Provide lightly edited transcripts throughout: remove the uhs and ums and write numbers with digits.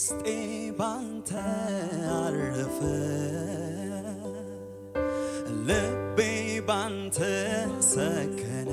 ውስጤ ባንተ አረፈ ልቤ ባንተ ሰከነ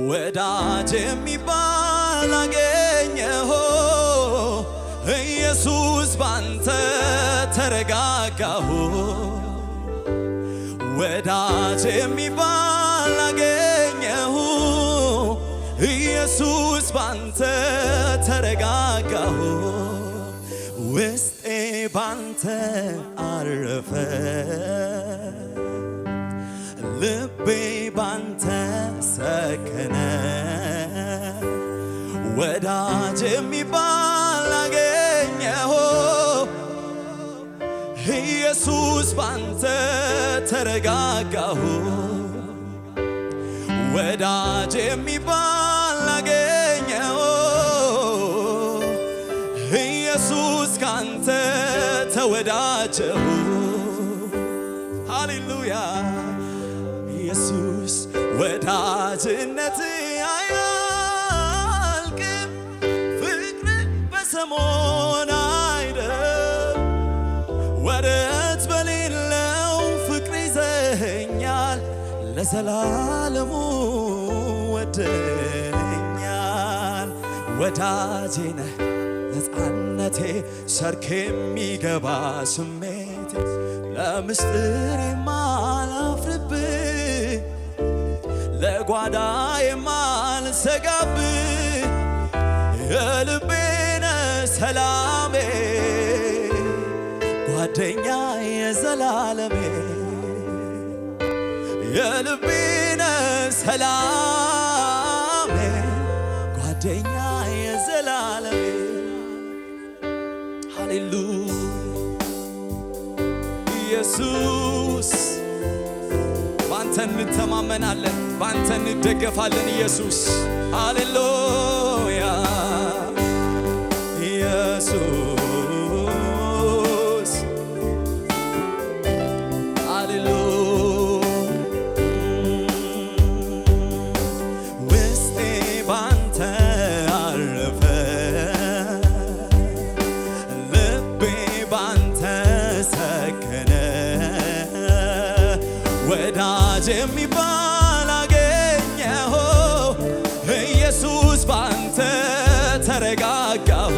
ወዳጅ የሚባል አገኘሁ ኢየሱስ ባንተ ተረጋጋሁ ወዳጅ የሚባል አገኘሁ ኢየሱስ ባንተ ተረጋጋሁ ውስጤ ባንተ አረፈ ልቤ ባንተ ሰከነ ወዳጅ የሚባል አገኘሁ ኢየሱስ ባንተ ተረጋጋሁ ወዳጅ የሚባል አገኘሁ ኢየሱስ ካንተ ተወዳጀሁ ሃሌሉያ ኢየሱስ ወዳጅነት አያልቅም ፍቅር በሰሞን አይደል ወረት በሌለው ፍቅር ይዘኸኛል ለዘላለሙ ወደኛል ወዳጄ ነህ ነፃነቴ ሰርክ የሚገባ ስሜቴ ለምስጢር የማላፍርብህ ለጓዳ የማልሰጋብህ የልቤነ ሰላሜ ጓደኛ የዘላለሜ የልቤነ ሰላሜ ጓደኛ የዘላለሜ ሃሌሉያ ኢየሱስ ባንተ እንተማመናለን ባንተ እንደገፋለን ኢየሱስ ሃሌሉያ ኢየሱስ ሃሌሉያ ውስጤ ባንተ አረፈ ልቤ ባንተ ሰከነ ወዳጅ የሚባል አገኘሁ ኢየሱስ ባንተ ተረጋጋሁ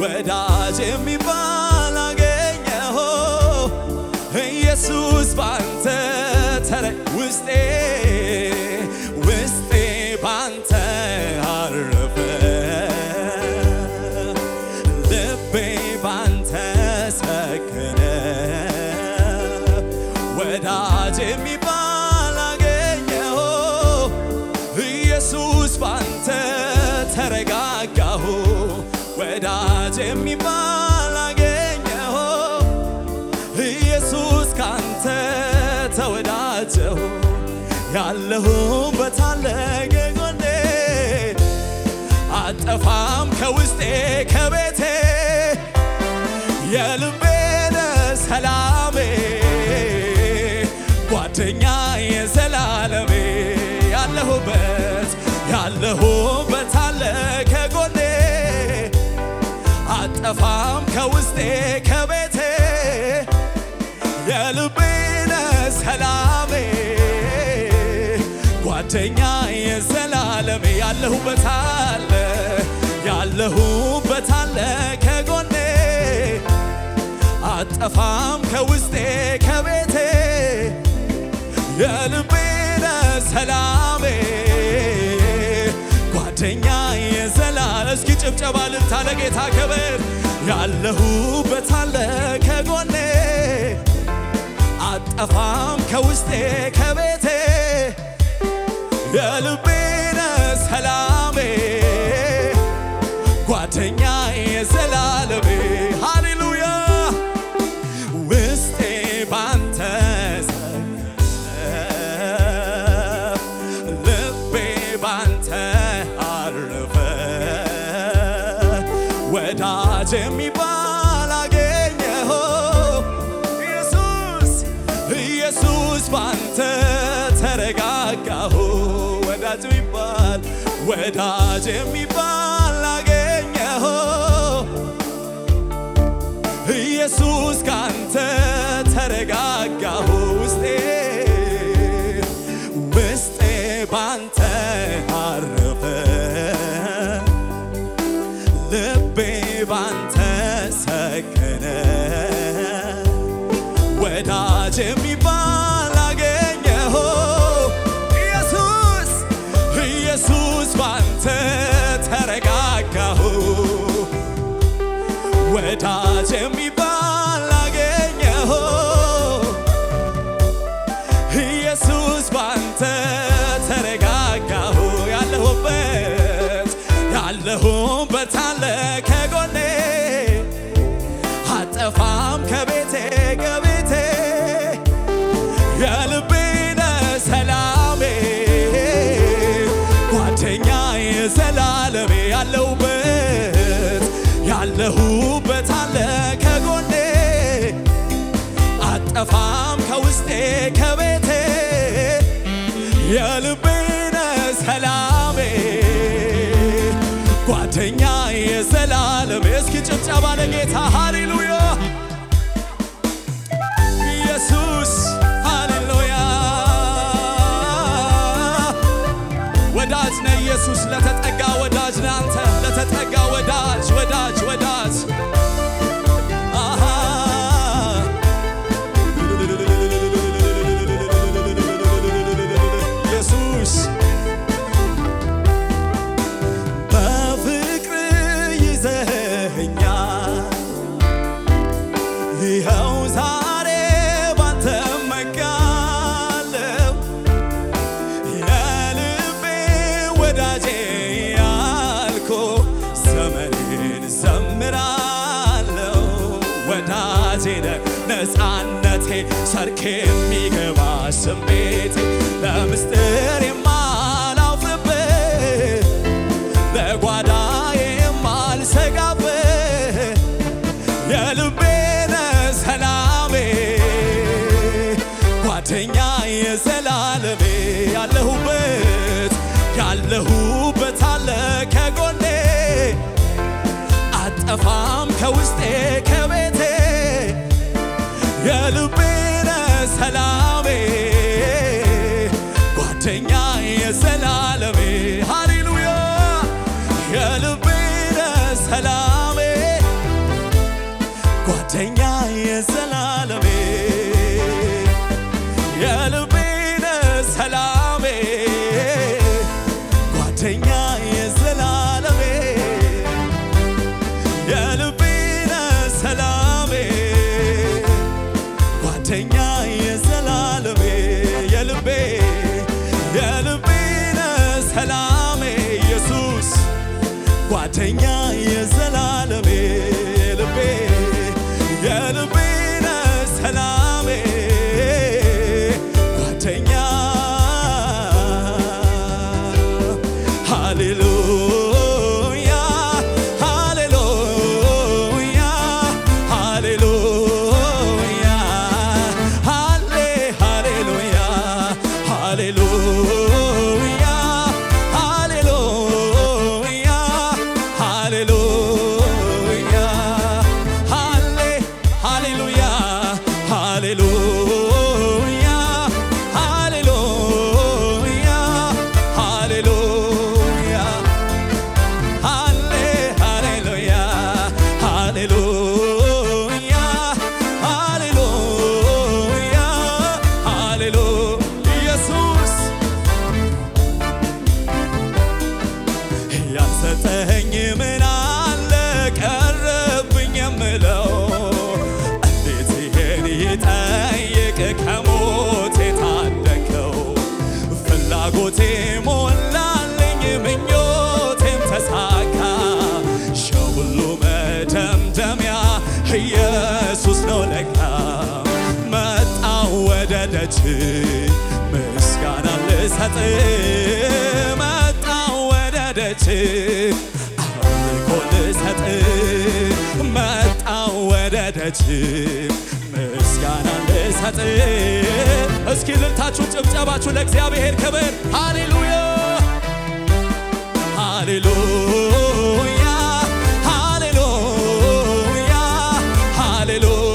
ወዳጅ የሚባል አገኘሁ ኢየሱስ ባንተ ውስጤ ባንተ አረፈ ልቤ ባንተ ሰከነ ወዳጅ የሚባል አገኘሁ ኢየሱስ ባንተ ተረጋጋሁ ወዳጅ የሚባል አገኘሁ ኢየሱስ ካንተ ተወዳጀሁ ያለሁበት አለ ከጎኔ አጠፋም ከውስጤ ከቤቴ የልቤነ ሰላሜ ጓደኛ የዘላለሜ ያለሁበት አለ ከጎኔ አጠፋም ከውስጤ ከቤቴ የልቤነ ሰላሜ ጓደኛ የዘላለሜ ያለሁበት አለ ከጎኔ አጠፋም ከውስጤ ከቤቴ የልቤነ ሰላሜ ጓደኛ የዘላለም እስኪ ጭብጨባ ልልታ ለጌታ ክብር ያለሁበት አለ ከጎኔ አጠፋም ከውስጤ ከቤቴ የልቤነ ሰላሜ ጓደኛ የዘላለሜ ሃሌሉያ ውስጤ ባንተ ልቤ ባንተ አረፈ ወዳጅ የሚባል አገኘሁ ኢየሱስ ባንተ ተረጋጋሁ ወዳጅ የሚባል አገኘሁ ኢየሱስ ካንተ ተረጋጋሁ ውስጤ ባንተ አረፈ ልቤ ባንተ ሰከነ ወዳጅ የሚባል አገኘሁ ኢየሱስ ባንተ ተረጋጋሁ ወዳጅ የሚባል አገኘሁ ኢየሱስ ባንተ ተረጋጋሁ ያለሁበት አለ ከጎኔ አጠፋም ከቤቴ ከቤቴ የልቤነ ሰላሜ ጓደኛዬ ዘላለሜ ያለሁበት አለ ከጎኔ አጠፋም ከውስጤ ከቤቴ የልቤነ ሰላሜ ጓደኛዬ ዘላለሜ እስኪ ጭብጨባ ለጌታ ሃሌሉያ ኢየሱስ ሃሌሉያ ወዳጅ ነህ ኢየሱስ ለተጠጋ ወዳጅ ነህ አንተ ለተጠጋ ወዳጅ ኢየሱስ በፍቅር ይዘኸኛል ይኸው ዛሬ ባንተ መጋለሁ የልቤ ወዳጄ ያልኩ ዘመኔን ዘምራለሁ ወዳጄ ነህ ነፃነቴ ሰርክ የሚገባ ስሜቴ ለምስጢር የማላውፍብህ ለጓዳዬ የማልሰጋብህ የልቤነ ሰላሜ ጓደኛዬ ዘላለሜ ያለሁበት አለ ከጎኔ አጠፋም ከውስጤ ከቤቴ የልቤነ ሰላሜ ጓደኛዬ ዘላለሜ ሃሌሉያ የልቤነ ሰላሜ ጓደኛዬ ዘላለሜ የልቤነ ሰላሜ ጓደኛዬ ዘላለሜ የልቤነ ሰላሜ ጓደኛዬ ዘላለሜ የልቤነ ሰላሜ ኢየሱስ ጓደኛዬ ዘላለሜ የልቤነ ሰላሜ ጓደኛ ሃሌሉያ ሃሌሉያ ሃሌሉያ ሃሌሉያ ሃሌሉያ ሃሌሉያ ሃሌሉያ ሃሌሉያ ሃሌሉያ ሃሌሉያ ሃሌሉያ ሃሌሉያ ሃሌሉያ ሃሌሉያ ሃሌሉያ ኢየሱስ ያልሰጠኸኝ ምን አለ ቀረብኝ የምለው እንዴት ይሄን ይጠይቅ ከሞት የታደገው ፍላጎቴ ሞላልኝ ምኞቴም ተሳካ የሁሉ መደምደሚያ ኢየሱስ ነው ለካ መጣሁ ወደ ደጅ ምስጋና ልሰጥ መጣሁ ወደ ደጅ አምልኮ ልሰጥ መጣሁ ወደ ደጅ ምስጋና ልሰጥ እስኪ ልልታችሁ ጭብጨባችሁ ለእግዚአብሔር ክብር ሃሌሉያ ሃሌሉያ ሃሌሉያ ሃሌሉያ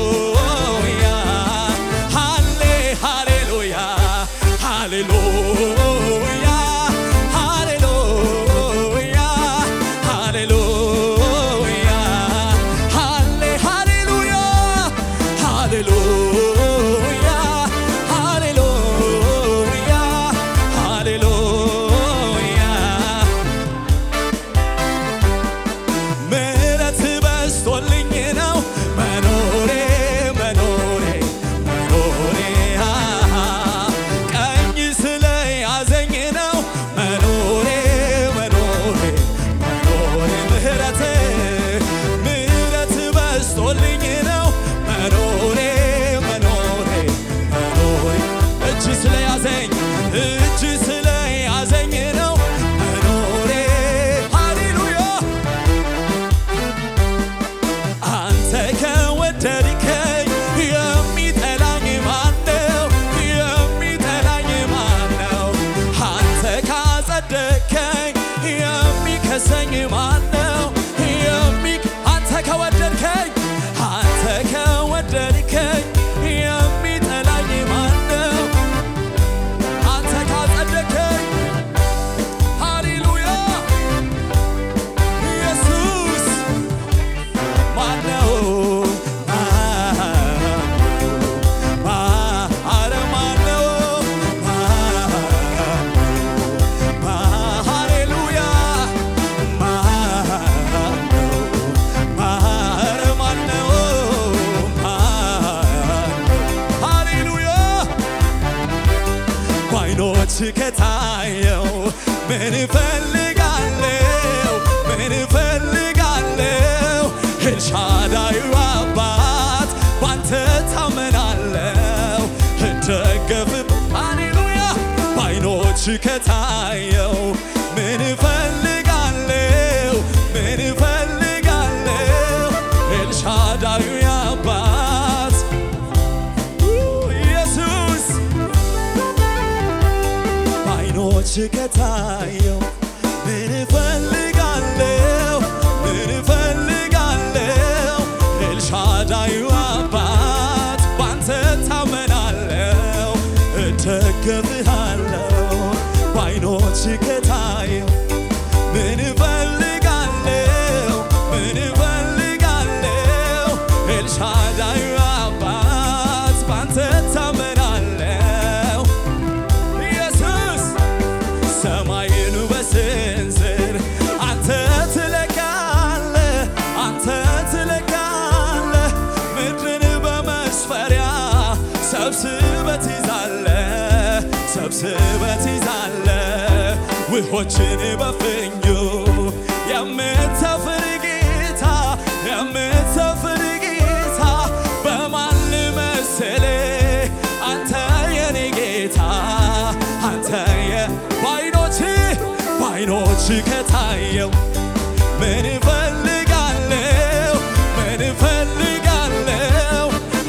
ከወደድከኝ የሚከሰኝ ማነው? አንተ ከወደድከኝ የሚጠላኝ ማነው? አንተ ካጸደቅከኝ ሃሌሉያ ኢየሱስ ማነው? ከታየው ምን እፈልጋለሁ? ኤልሻዳዩ አባት ባንተ ታመናለሁ እደገፍ ሃሌሉያ ባይኖች ከታየው ምን እፈልጋለሁ? ኤልሻዳዩ አባት ኢየሱስ ባይኖች ከታየው ምን እፈልጋለሁ? ኤልሻዳዩ አባት ባንተ ታመናለሁ እደገፍሃለሁ ባይኖች ከታየው ምን እፈልጋለሁ? ኤልሻዳዩ አባት ባንተ ታመናለሁ ኢየሱስ ሰማይን በስንዝር አንተ ትለካለህ ምድርን በመስፈሪያ ሰብስበህ ትይዛለህ ውኆችን በፍኙ የምትሰፍር ጌታ በማን ልመስልህ? አንተ የኔ ጌታ ባይኖች ከታየው ምን እፈልጋለሁ?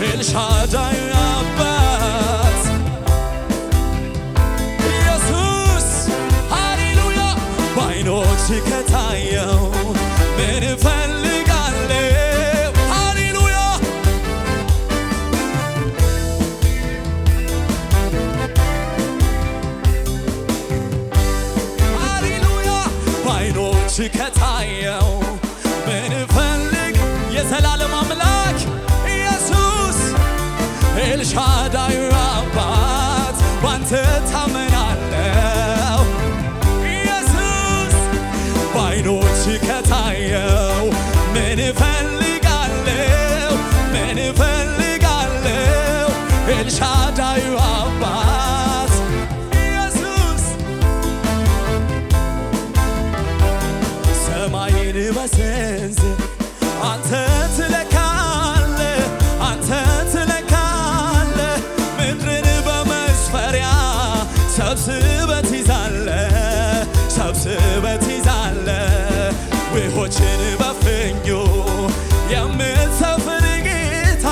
ኤልሻዳዩ አባት ኢየሱስ ሃሌሉያ ባይኖች ከታየው ምን እፈልጋለሁ? ሃሌሉያ ባይኖች ከታየው ምን እፈልግ የዘላለም አምላክ ኢየሱስ ኤልሻዳዩ አባት ባንተ ታመናለሁ ኢየሱስ ባይኖች ከታየው ምን እፈልጋለሁ? ኤልሻዳዩ አባት ኢየሱስ ሰማይን በስንዝር አንተ ትለካለህ ምድርን በመስፈሪያ ሰብስበህ ትይዛለህ ውኆችን በፍኙ የምትሰፍር ጌታ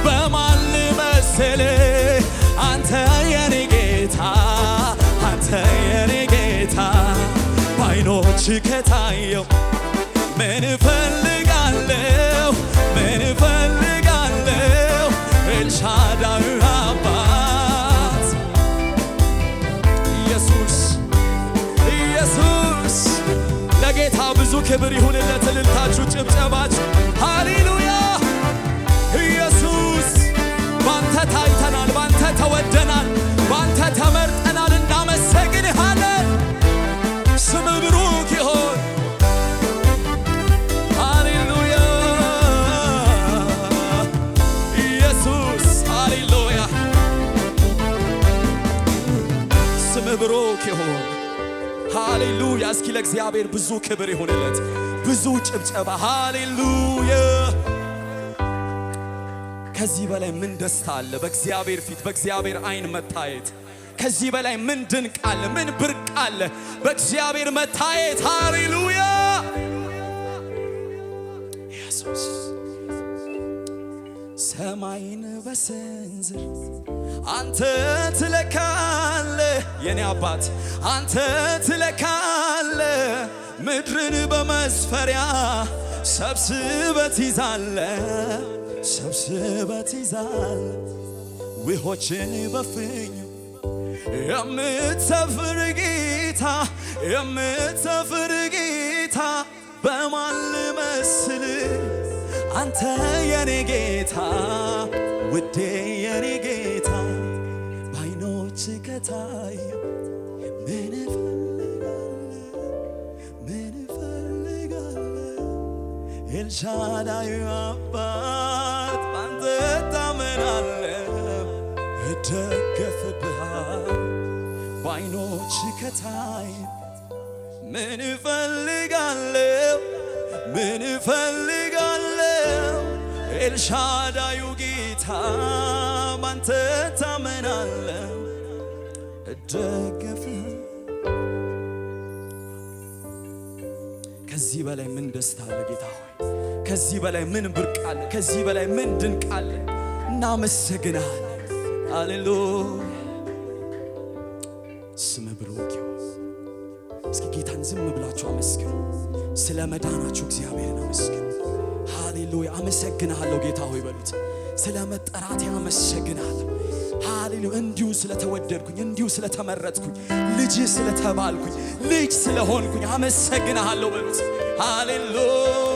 በማን ልመስልህ? አንተ የኔ ጌታ ባይኖች ከታየው ምን እፈልጋለሁ? ኤልሻዳዩ አባት ኢየሱስ ለጌታ ብዙ ክብር ይሁንለት። እልልታችሁ ጭብጨባችሁ ሃሌሉያ ኢየሱስ ባንተ ታይተናል፣ ባንተ ተወደናል፣ ባንተ ተመርጠናል። እናመሰግንሃለን። ስም ብሩክ ይሁን ሃሌሉያ ኢየሱስ ሃሌሉያ ስም ብሩክ ይሁን ሃሌሉያ። እስኪ ለእግዚአብሔር ብዙ ክብር ይሁንለት፣ ብዙ ጭብጨባ ሃሌሉያ። ከዚህ በላይ ምን ደስታ አለ? በእግዚአብሔር ፊት በእግዚአብሔር አይን መታየት። ከዚህ በላይ ምን ድንቅ አለ? ምን ብርቅ አለ? በእግዚአብሔር መታየት ሃሌሉያ ኢየሱስ ሰማይን በስንዝር አንተ ትለካለህ የኔ አባት አንተ ትለካለ ምድርን በመስፈሪያ ሰብስበት ይዛለ ሰብስበት ይዛለ ውሆችን በፍኝ የምትሰፍር ጌታ የምትሰፍር ጌታ በማን ልመስል አንተ የኔ ጌታ ውዴ የኔ ጌታ ባይኖች ከታይ ምን እፈልጋለሁ ኤልሻዳይ አባት ባንተ ታመናለሁ እደገፍብሃለሁ ባይኖች ከታይ ምን እፈልጋለሁ ኤልሻዳዩ ጌታ ባንተ ታመናለሁ እደገፍብሃለሁ ከዚህ በላይ ምን ደስታ አለ ጌታ ሆይ ከዚህ በላይ ምን ብርቅ አለ ከዚህ በላይ ምን ድንቅ አለ እናመሰግናለን ሃሌሉያ ስም ብሩክ ይሁን እስኪ ጌታን ዝም ብላችሁ አመስግኑ ስለ መዳናችሁ እግዚአብሔርን አመስግኑ ሃሌሉያ አመሰግናለሁ ጌታ ሆይ በሉት ስለ መጠራቴ አመሰግናለሁ ሃሌሉያ እንዲሁ ስለተወደድኩኝ እንዲሁ ስለተመረጥኩኝ ልጅ ስለተባልኩኝ ልጅ ስለሆንኩኝ አመሰግናለሁ በሉት ሃሌሉያ